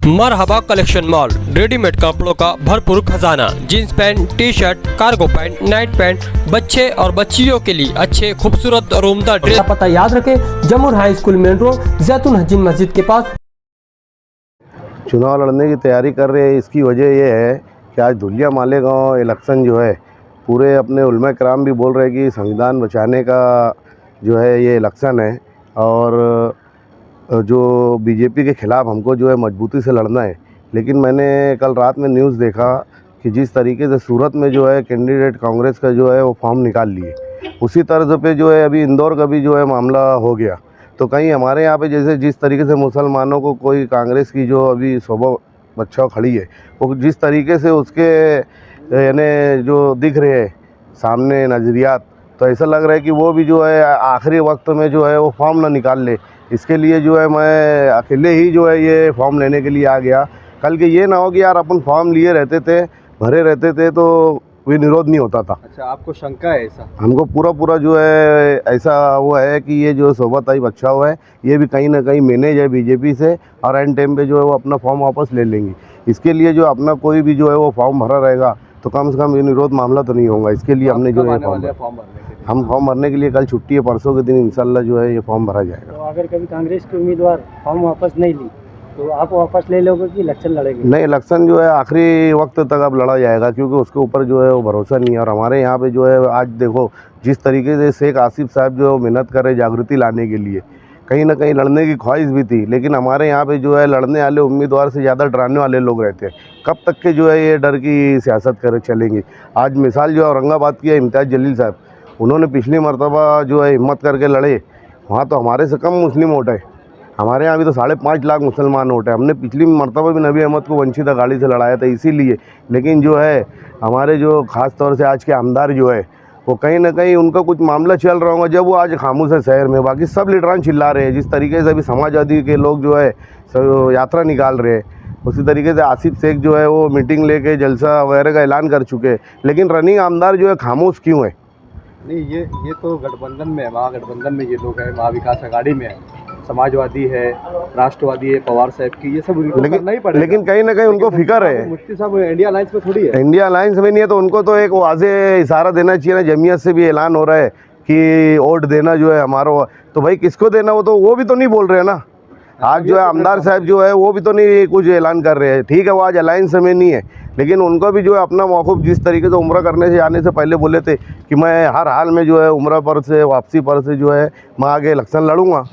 मरहबा collection mall, readymade कपड़ों का भरपूर खजाना। Jeans pant, T shirt, cargo pant, night pant, बच्चे और बच्चियों के लिए अच्छे खूबसूरत और उम्दा ड्रेस। पता याद रखें, जमुर हाई स्कूल मेन रोड, जैतून हजीन मस्जिद के पास। चुनाव लड़ने की तैयारी कर रहे हैं। इसकी वजह ये है कि आज धुलिया मालेगांव इलेक्शन जो है, पूरे अपने उलमा कराम भी बोल रहे हैं कि संविधान बचाने का जो है ये इलेक्शन है और जो बीजेपी के ख़िलाफ़ हमको जो है मजबूती से लड़ना है। लेकिन मैंने कल रात में न्यूज़ देखा कि जिस तरीके से सूरत में जो है कैंडिडेट कांग्रेस का जो है वो फॉर्म निकाल लिए, उसी तर्ज पे जो है अभी इंदौर का भी जो है मामला हो गया। तो कहीं हमारे यहाँ पे जैसे जिस तरीके से मुसलमानों को कोई कांग्रेस की जो अभी शोभा बच्चा खड़ी है, वो जिस तरीके से उसके यानी जो दिख रहे हैं सामने नज़रियात, तो ऐसा लग रहा है कि वो भी जो है आखिरी वक्त में जो है वो फॉर्म ना निकाल ले। इसके लिए जो है मैं अकेले ही जो है ये फॉर्म लेने के लिए आ गया। कल के ये ना हो कि यार अपन फॉर्म लिए रहते थे, भरे रहते थे, तो विरोध नहीं होता था। अच्छा, आपको शंका है ऐसा? हमको पूरा जो है ऐसा वो है कि ये जो शोभा ताई बच्चा हुआ है, ये भी कहीं ना कहीं मैनेज है बीजेपी से और एंड टाइम पे जो है वो अपना फॉर्म वापस ले लेंगी। इसके लिए जो अपना कोई भी जो है वो फॉर्म भरा रहेगा तो कम से कम विरोध मामला तो नहीं होगा। इसके लिए हमने जो है हम फॉर्म भरने के लिए कल छुट्टी है, परसों के दिन इंशाल्लाह जो है ये फॉर्म भरा जाएगा। तो अगर कभी कांग्रेस के उम्मीदवार फॉर्म वापस नहीं ली तो आप वापस ले लोगे कि इलेक्शन लड़ेंगे? नहीं, इलेक्शन जो है आखिरी वक्त तक अब लड़ा जाएगा, क्योंकि उसके ऊपर जो है वो भरोसा नहीं है। और हमारे यहाँ पे जो है आज देखो जिस तरीके से शेख आसिफ साहब जो मेहनत कर रहे जागृति लाने के लिए, कहीं ना कहीं लड़ने की ख्वाहिश भी थी, लेकिन हमारे यहाँ पे जो है लड़ने वाले उम्मीदवार से ज़्यादा डराने वाले लोग रहते हैं। कब तक के जो है ये डर की सियासत कर चलेंगी। आज मिसाल जो औरंगाबाद की है इम्तियाज़ जलील साहब, उन्होंने पिछली मरतबा जो है हिम्मत करके लड़े, वहाँ तो हमारे से कम मुस्लिम वोट है। हमारे यहाँ भी तो 5.5 लाख मुसलमान वोट है। हमने पिछली मरतबा भी नबी अहमद को वंचित गाड़ी से लड़ाया था इसीलिए। लेकिन जो है हमारे जो ख़ास तौर से आज के आमदार जो है वो कहीं ना कहीं उनका कुछ मामला चल रहा होगा, जब वो आज खामोश है शहर में। बाकी सब लीडरान चिल्ला रहे हैं। जिस तरीके से अभी समाजवादी के लोग जो है सब यात्रा निकाल रहे हैं, उसी तरीके से आसिफ शेख जो है वो मीटिंग लेके जलसा वगैरह का ऐलान कर चुके हैं। लेकिन रनिंग आमदार जो है खामोश क्यों है? नहीं, ये तो गठबंधन में है, महागठबंधन में ये लोग हैं, महाविकास अघाड़ी में है, समाजवादी है, राष्ट्रवादी है, पवार साहब की, ये सब नहीं पड़े। लेकिन कहीं ना कहीं उनको फिक्र है। मुफ्ती साहब इंडिया अलायंस में थोड़ी है। इंडिया अलायंस में नहीं है तो उनको तो एक वाज़ेह इशारा देना चाहिए ना। जमीयत से भी ऐलान हो रहा है कि वोट देना जो है हमारा, तो भाई किसको देना वो भी तो नहीं बोल रहे हैं ना। आज जो है आमदार साहब जो है वो भी तो नहीं कुछ ऐलान कर रहे हैं। ठीक है, वो आज अलायंस में नहीं है, लेकिन उनको भी जो है अपना मौक़िफ़ जिस तरीके से उम्रा करने से आने से पहले बोले थे कि मैं हर हाल में जो है उम्रा पर से वापसी पर से जो है मैं आगे इलेक्शन लड़ूंगा।